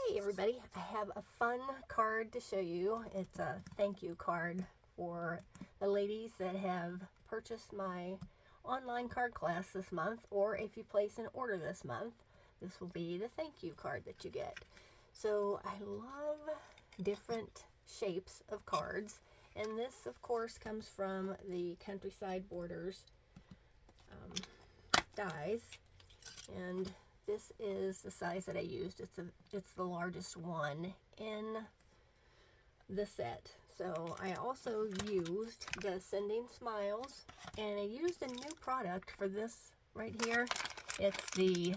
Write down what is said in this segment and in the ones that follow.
Hey everybody, I have a fun card to show you. It's a thank you card for the ladies that have purchased my online card class this month, or if you place an order this month, this will be the thank you card that you get. So I love different shapes of cards, and this of course comes from the Countryside Borders dies, and this is the size that I used. It's the largest one in the set. So I also used the Sending Smiles, and I used a new product for this right here. It's the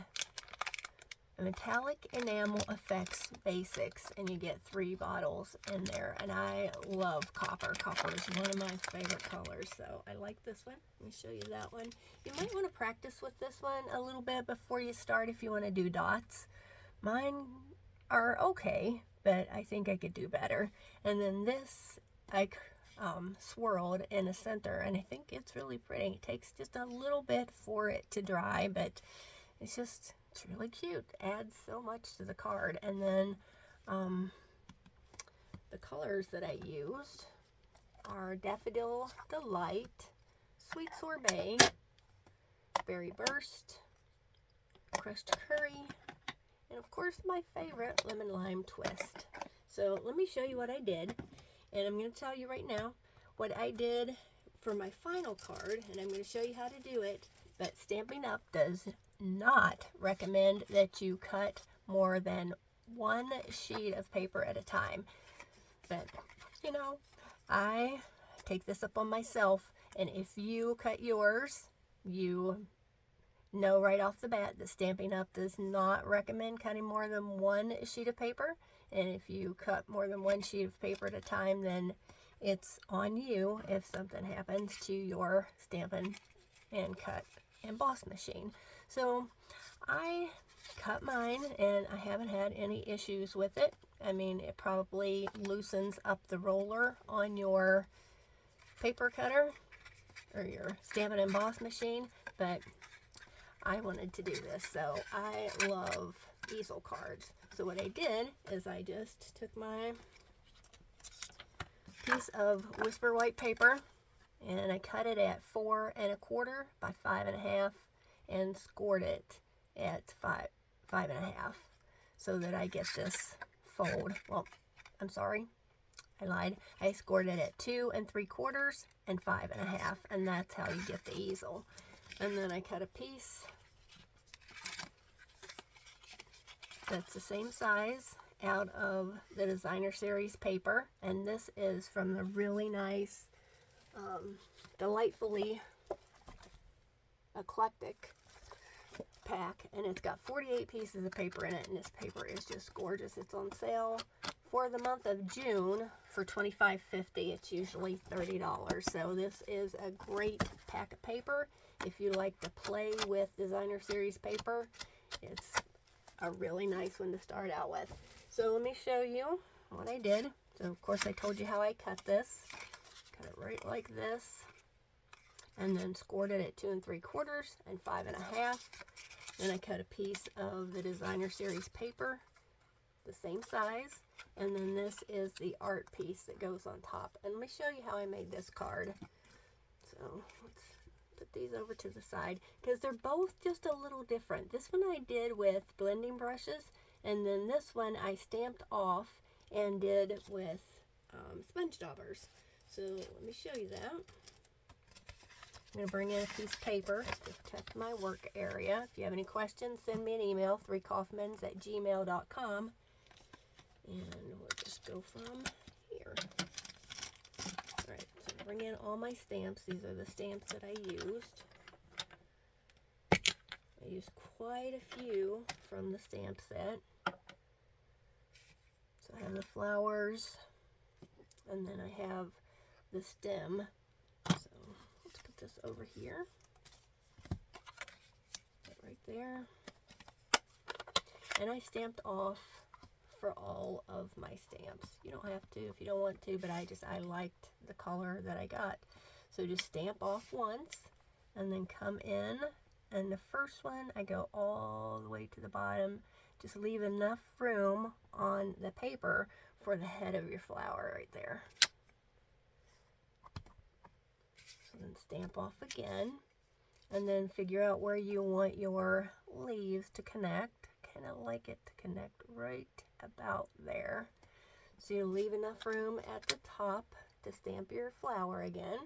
Metallic Enamel Effects Basics, and you get 3 bottles in there, and I love copper. Copper is one of my favorite colors, so I like this one. Let me show you that one. You might want to practice with this one a little bit before you start if you want to do dots. Mine are okay, but I think I could do better. And then this I swirled in the center, and I think it's really pretty. It takes just a little bit for it to dry, but it's really cute. Adds so much to the card. And then the colors that I used are Daffodil Delight, Sweet Sorbet, Berry Burst, Crushed Curry, and of course my favorite, Lemon Lime Twist. So let me show you what I did, and I'm going to tell you right now what I did for my final card, and I'm going to show you how to do it. But Stampin' Up does not recommend that you cut more than 1 sheet of paper at a time. But, you know, I take this up on myself, and if you cut yours, you know right off the bat that Stampin' Up does not recommend cutting more than 1 sheet of paper. And if you cut more than 1 sheet of paper at a time, then it's on you if something happens to your Stampin' and Cut emboss machine. So I cut mine, and I haven't had any issues with it. I mean, it probably loosens up the roller on your paper cutter or your Stampin' Emboss machine, but I wanted to do this. So I love easel cards. So what I did is I just took my piece of Whisper White paper, and I cut it at 4 1/4 by 5 1/2 and scored it at 5 1/2 so that I get this fold. Well, I'm sorry, I lied. I scored it at 2 3/4 and 5 1/2, and that's how you get the easel. And then I cut a piece that's the same size out of the Designer Series paper, and this is from the really nice Delightfully Eclectic pack, and it's got 48 pieces of paper in it, and this paper is just gorgeous. It's on sale for the month of June for $25.50. It's usually $30, so this is a great pack of paper. If you like to play with Designer Series paper, it's a really nice one to start out with. So let me show you what I did. So of course I told you how I cut this. Cut it right like this, and then scored it at 2 3/4 and 5 1/2. Then I cut a piece of the Designer Series paper, the same size, and then this is the art piece that goes on top. And let me show you how I made this card. So let's put these over to the side, because they're both just a little different. This one I did with blending brushes, and then this one I stamped off and did with sponge daubers. So let me show you that. I'm going to bring in a piece of paper to protect my work area. If you have any questions, send me an email, 3kaufmans@gmail.com. And we'll just go from here. Alright, so bring in all my stamps. These are the stamps that I used. I used quite a few from the stamp set. So I have the flowers, and then I have the stem. So let's put this over here, right there. And I stamped off for all of my stamps. You don't have to if you don't want to, but I liked the color that I got. So just stamp off once, and then come in, and the first one I go all the way to the bottom Just leave enough room on the paper for the head of your flower right there. So then stamp off again, and then figure out where you want your leaves to connect. Kind of like it to connect right about there. So you leave enough room at the top to stamp your flower again.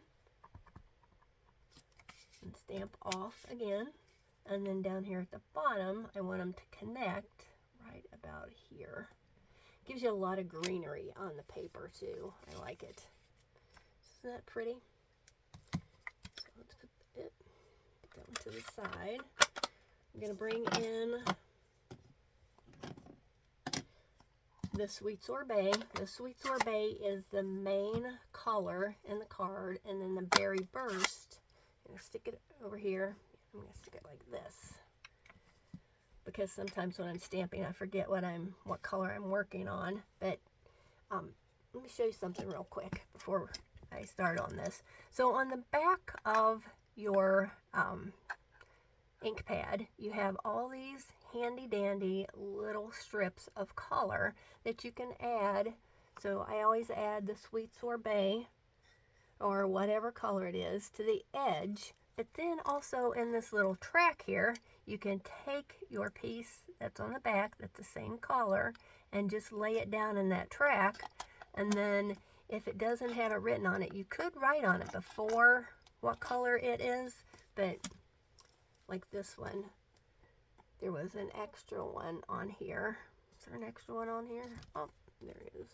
And stamp off again. And then down here at the bottom, I want them to connect right about here. Gives you a lot of greenery on the paper too. I like it. Isn't that pretty? So let's put that one to the side. I'm going to bring in the Sweet Sorbet. The Sweet Sorbet is the main color in the card, and then the Berry Burst, I'm going to stick it over here. I'm going to stick it like this, because sometimes when I'm stamping I forget what color I'm working on. But let me show you something real quick before I start on this. So on the back of your ink pad, you have all these handy dandy little strips of color that you can add. So I always add the Sweet Sorbet or whatever color it is to the edge. But then also in this little track here, you can take your piece that's on the back that's the same color and just lay it down in that track. And then if it doesn't have it written on it, you could write on it before what color it is. But like this one, there was an extra one on here. Is there an extra one on here? Oh, there it is.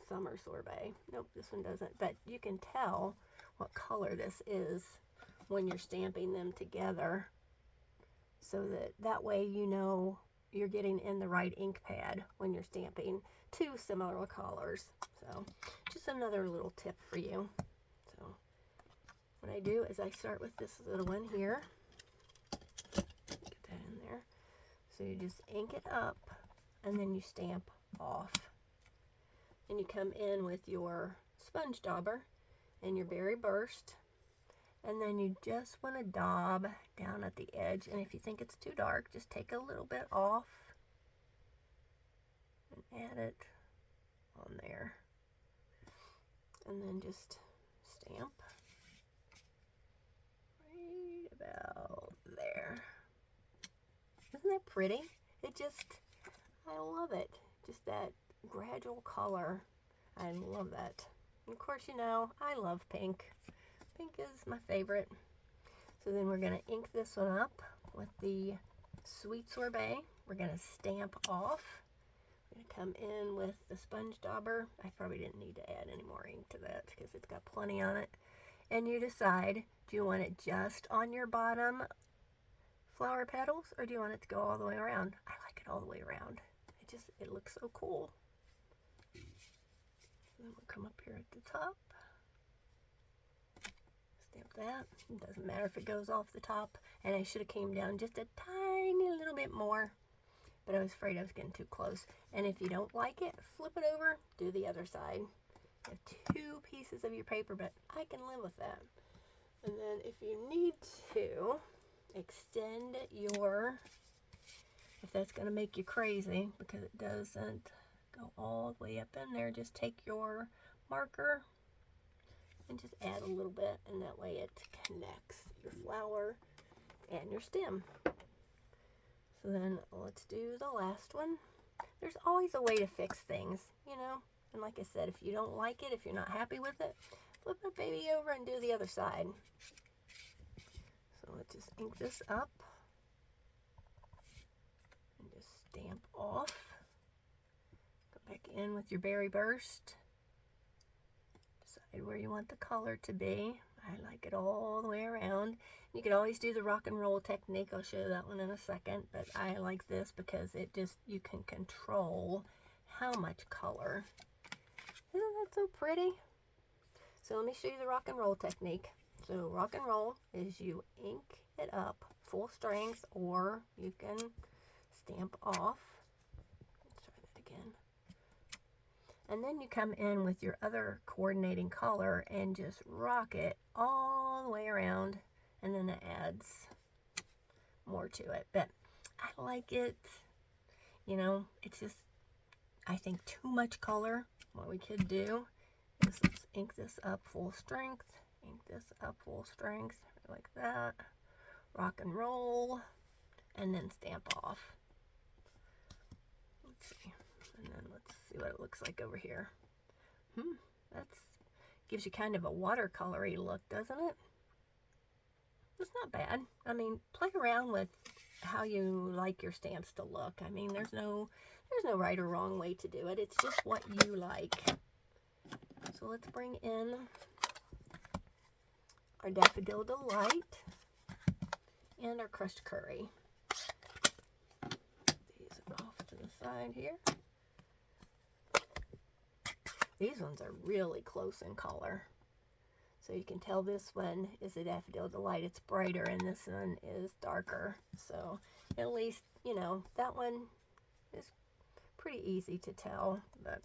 Summer Sorbet. Nope, this one doesn't. But you can tell what color this is when you're stamping them together, so that way you know you're getting in the right ink pad when you're stamping two similar colors. So just another little tip for you. So what I do is I start with this little one here. Get that in there. So you just ink it up and then you stamp off. And you come in with your sponge dauber and your Berry Burst, and then you just want to daub down at the edge. And if you think it's too dark, just take a little bit off and add it on there, and then just stamp right about there. Isn't that pretty? I love it. Just that gradual color. I love that. And of course, you know, I love pink. Pink is my favorite. So then we're going to ink this one up with the Sweet Sorbet. We're going to stamp off. We're going to come in with the sponge dauber. I probably didn't need to add any more ink to that because it's got plenty on it. And you decide, do you want it just on your bottom flower petals, or do you want it to go all the way around? I like it all the way around. It looks so cool. Then we'll come up here at the top, stamp that. It doesn't matter if it goes off the top, and I should have came down just a tiny little bit more, but I was afraid I was getting too close. And if you don't like it, flip it over, do the other side. You have two pieces of your paper, but I can live with that. And then if you need to extend your, if that's going to make you crazy because it doesn't go all the way up in there, just take your marker and just add a little bit, and that way it connects your flower and your stem. So then let's do the last one. There's always a way to fix things, you know, and like I said, if you don't like it, if you're not happy with it, flip it baby over and do the other side. So let's just ink this up and just stamp off. Back in with your Berry Burst. Decide where you want the color to be. I like it all the way around. You could always do the rock and roll technique. I'll show you that one in a second, but I like this because it just, you can control how much color. Isn't that so pretty? So let me show you the rock and roll technique. So rock and roll is you ink it up full strength, or you can stamp off. Let's try that again. And then you come in with your other coordinating color and just rock it all the way around, and then it adds more to it. But I like it. You know, it's just, I think, too much color. What we could do is let's ink this up full strength, ink this up full strength, like that, rock and roll, and then stamp off. Let's see, and then let's see what it looks like over here. That's gives you kind of a watercolory look, doesn't it? It's not bad. I mean, play around with how you like your stamps to look. I mean, there's no right or wrong way to do it. It's just what you like. So let's bring in our Daffodil Delight and our crushed curry. These are off to the side here. These ones are really close in color. So you can tell this one is a Daffodil Delight. It's brighter, and this one is darker. So at least, you know, that one is pretty easy to tell. But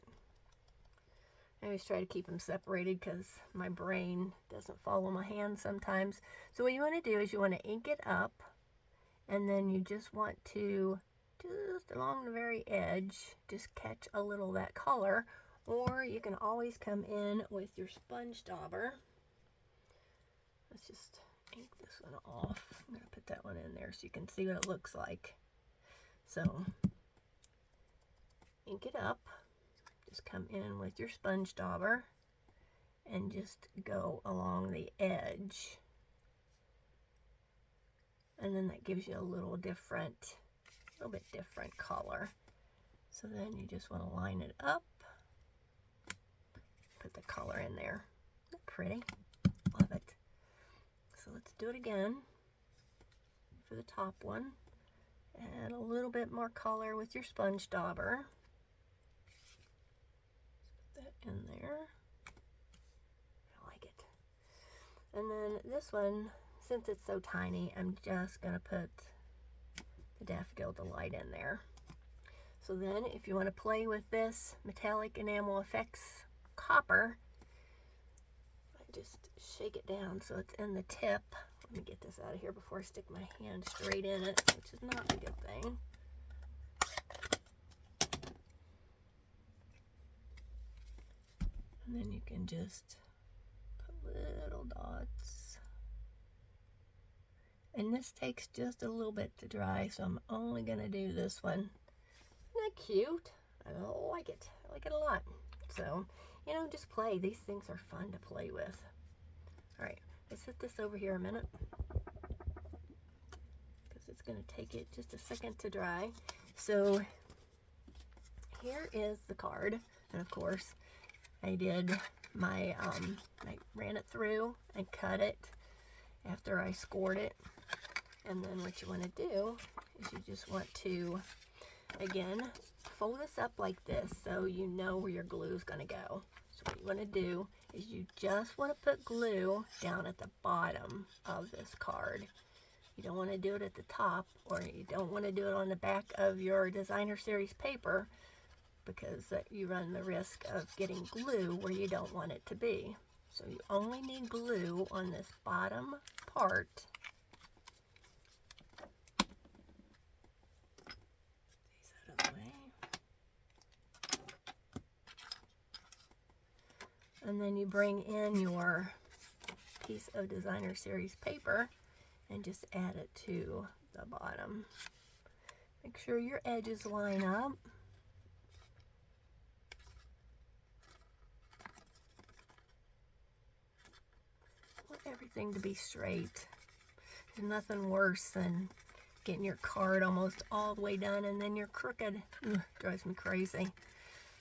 I always try to keep them separated because my brain doesn't follow my hand sometimes. So what you want to do is you want to ink it up, and then you just want to, just along the very edge, just catch a little of that color. Or you can always come in with your sponge dauber. Let's just ink this one off. I'm going to put that one in there so you can see what it looks like. So, ink it up. Just come in with your sponge dauber and just go along the edge. And then that gives you a little bit different color. So then you just want to line it up. Put the color in there. Isn't that pretty? Love it. So let's do it again for the top one. Add a little bit more color with your sponge dauber. Put that in there. I like it. And then this one, since it's so tiny, I'm just going to put the Daffodil Delight in there. So then if you want to play with this metallic Enamel Effects Copper, just shake it down so it's in the tip. Let me get this out of here before I stick my hand straight in it, which is not a good thing. And then you can just put little dots. And this takes just a little bit to dry, so I'm only going to do this one. Isn't that cute? I like it. I like it a lot. So, you know, just play. These things are fun to play with. All right, let's set this over here a minute because it's going to take it just a second to dry. So here is the card, and of course I did my I ran it through and cut it after I scored it. And then what you want to do is you just want to, again, fold this up like this so you know where your glue is going to go. So what you want to do is you just want to put glue down at the bottom of this card. You don't want to do it at the top, or you don't want to do it on the back of your designer series paper, because you run the risk of getting glue where you don't want it to be. So you only need glue on this bottom part. These out of the way. And then you bring in your piece of designer series paper and just add it to the bottom. Make sure your edges line up. Want everything to be straight. There's nothing worse than getting your card almost all the way done and then you're crooked. Ugh, drives me crazy.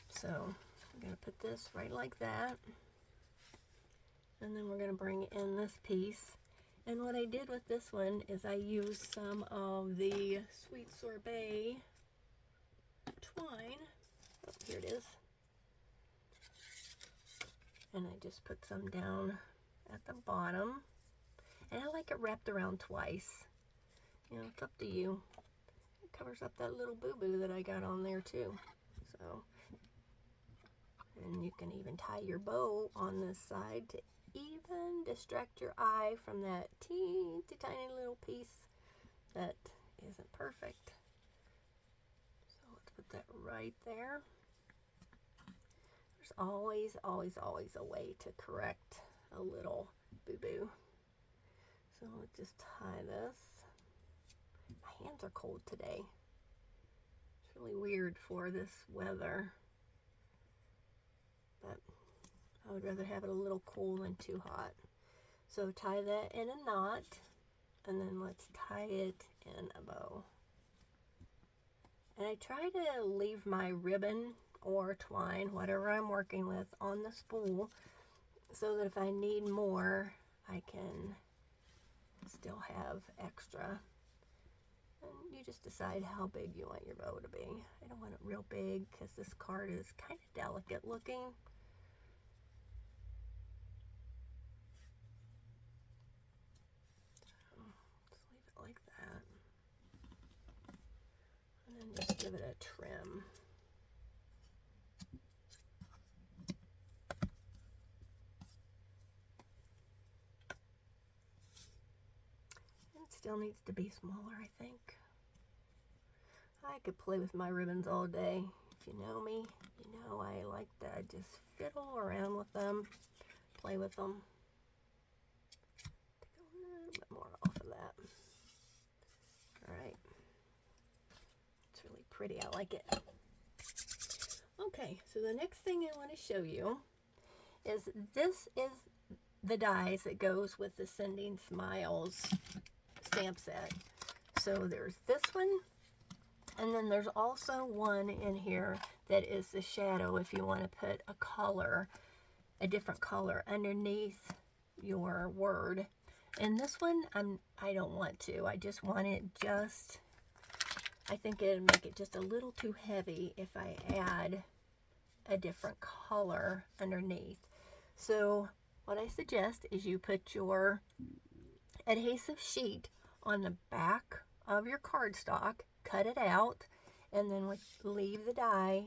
So I'm going to put this right like that. And then we're going to bring in this piece. And what I did with this one is I used some of the Sweet Sorbet twine. Oh, here it is. And I just put some down at the bottom. And I like it wrapped around twice. You know, it's up to you. It covers up that little boo-boo that I got on there too. So, and you can even tie your bow on this side to even distract your eye from that teeny tiny little piece that isn't perfect. right there. There's always, always, always a way to correct a little boo-boo. So let's just tie this. My hands are cold today. It's really weird for this weather, but I would rather have it a little cool than too hot. So tie that in a knot, and then let's tie it in a bow. And I try to leave my ribbon or twine, whatever I'm working with, on the spool, so that if I need more, I can still have extra. And you just decide how big you want your bow to be. I don't want it real big because this card is kind of delicate looking. So just leave it like that. And then just give it a trim. Still needs to be smaller, I think. I could play with my ribbons all day. If you know me, you know I like to just fiddle around with them, play with them. Take a little bit more off of that. Alright. It's really pretty. I like it. Okay, so the next thing I want to show you is this is the dies that goes with the Sending Smiles stamp set. So there's this one, and then there's also one in here that is the shadow if you want to put a color, a different color underneath your word. And this one I don't want to. I just want it just, I think it'd make it just a little too heavy if I add a different color underneath. So what I suggest is you put your adhesive sheet on the back of your cardstock, cut it out, and then leave the die,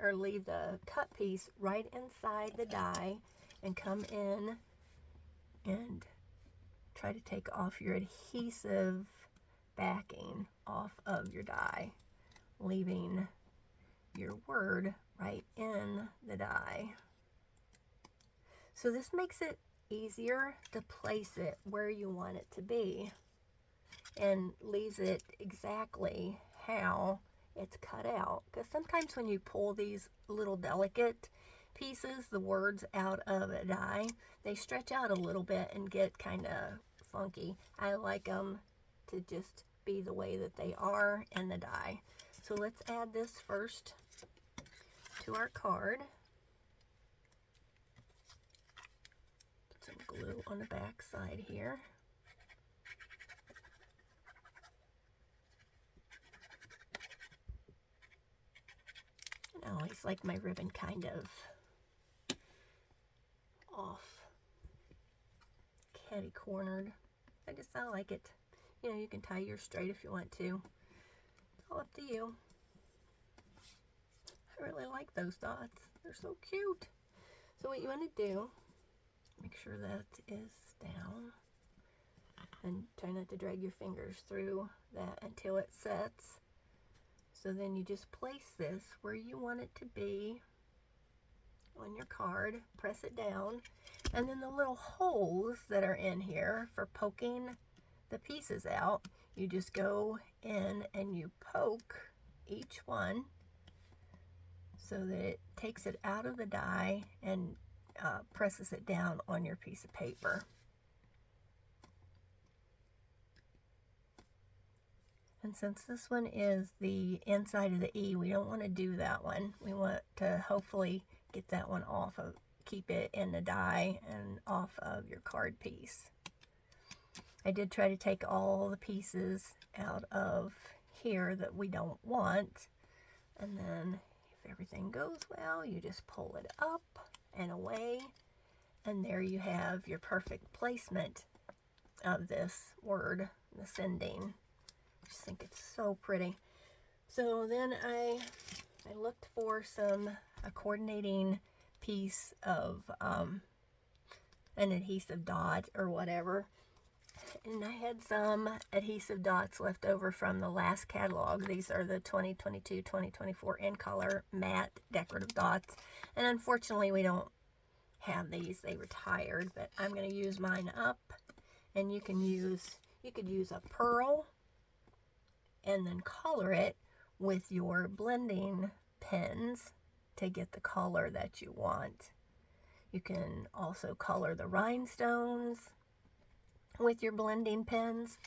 or leave the cut piece right inside the die, and come in and try to take off your adhesive backing off of your die, leaving your word right in the die. So this makes it easier to place it where you want it to be, and leaves it exactly how it's cut out. Because sometimes when you pull these little delicate pieces, the words out of a die, they stretch out a little bit and get kind of funky. I like them to just be the way that they are in the die. So let's add this first to our card. Put some glue on the back side here. I always like my ribbon kind of off, catty cornered. I like it. You know, you can tie yours straight if you want to. It's all up to you. I really like those dots. They're so cute. So what you want to do, make sure that is down, and try not to drag your fingers through that until it sets. So then you just place this where you want it to be on your card, press it down, and then the little holes that are in here for poking the pieces out, you just go in and you poke each one so that it takes it out of the die and presses it down on your piece of paper. And since this one is the inside of the E, we don't want to do that one. We want to hopefully get that one off of, keep it in the die and off of your card piece. I did try to take all the pieces out of here that we don't want. And then if everything goes well, you just pull it up and away. And there you have your perfect placement of this word, the Sending. I just think it's so pretty. So then I looked for a coordinating piece of an adhesive dot or whatever, and I had some adhesive dots left over from the last catalog. These are the 2022-2024 in color matte decorative dots, and unfortunately we don't have these. They retired, but I'm going to use mine up, and you could use a pearl and then color it with your blending pens to get the color that you want. You can also color the rhinestones with your blending pens,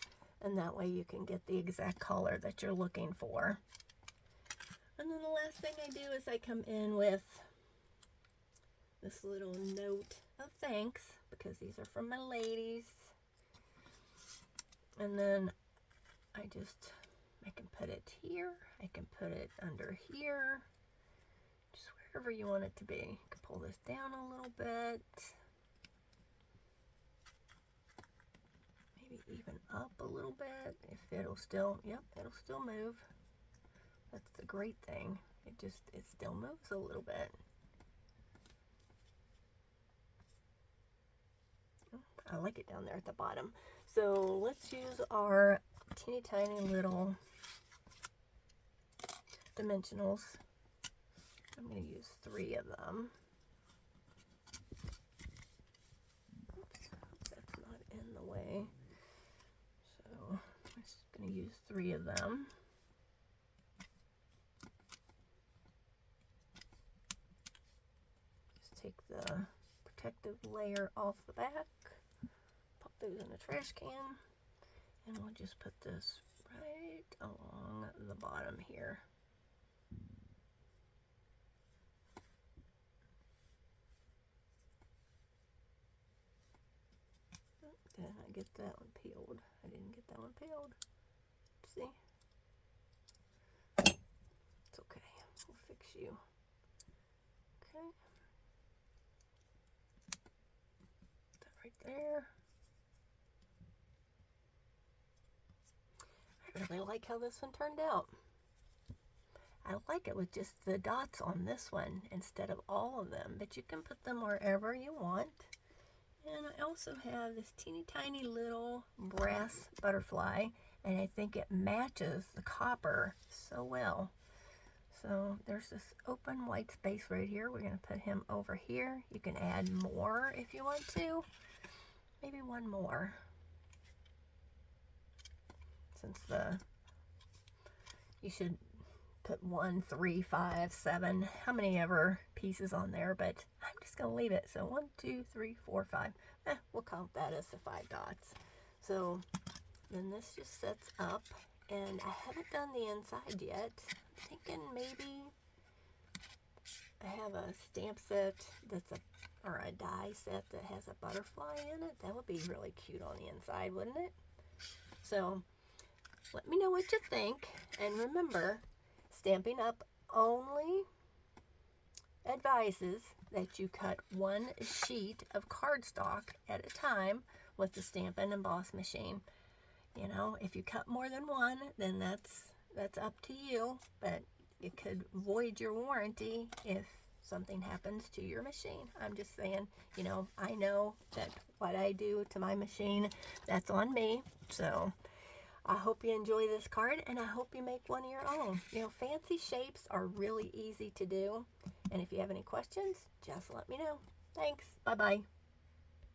and that way you can get the exact color that you're looking for. And then the last thing I do is I come in with this little note of thanks, because these are from my ladies. And then I can put it here, I can put it under here, just wherever you want it to be. You can pull this down a little bit, maybe even up a little bit, if it'll still, yep, it'll still move. That's the great thing, it still moves a little bit. I like it down there at the bottom. So let's use our teeny tiny little dimensionals. I'm going to use 3 of them. Oops, that's not in the way. So I'm just going to use 3 of them. Just take the protective layer off the back, pop those in a trash can, and we'll just put this right along the bottom here. Did I get that one peeled? I didn't get that one peeled. See? It's okay. We'll fix you. Okay. Put that right there. I really like how this one turned out. I like it with just the dots on this one instead of all of them, but you can put them wherever you want. And I also have this teeny tiny little brass butterfly, and I think it matches the copper so well. So there's this open white space right here. We're going to put him over here. You can add more if you want to. Maybe one more. Since you should put 1, 3, 5, 7, how many ever pieces on there, but I'm just going to leave it. So 1, 2, 3, 4, 5. We'll count that as the 5 dots. So then this just sets up, and I haven't done the inside yet. I'm thinking maybe I have a stamp set or a die set that has a butterfly in it. That would be really cute on the inside, wouldn't it? So let me know what you think, and remember, Stampin' Up! Only advises that you cut 1 sheet of cardstock at a time with the Stampin' Emboss machine. You know, if you cut more than 1, then that's up to you, but it could void your warranty if something happens to your machine. I'm just saying, you know, I know that what I do to my machine, that's on me. So I hope you enjoy this card, and I hope you make one of your own. You know, fancy shapes are really easy to do, and if you have any questions, just let me know. Thanks. Bye-bye.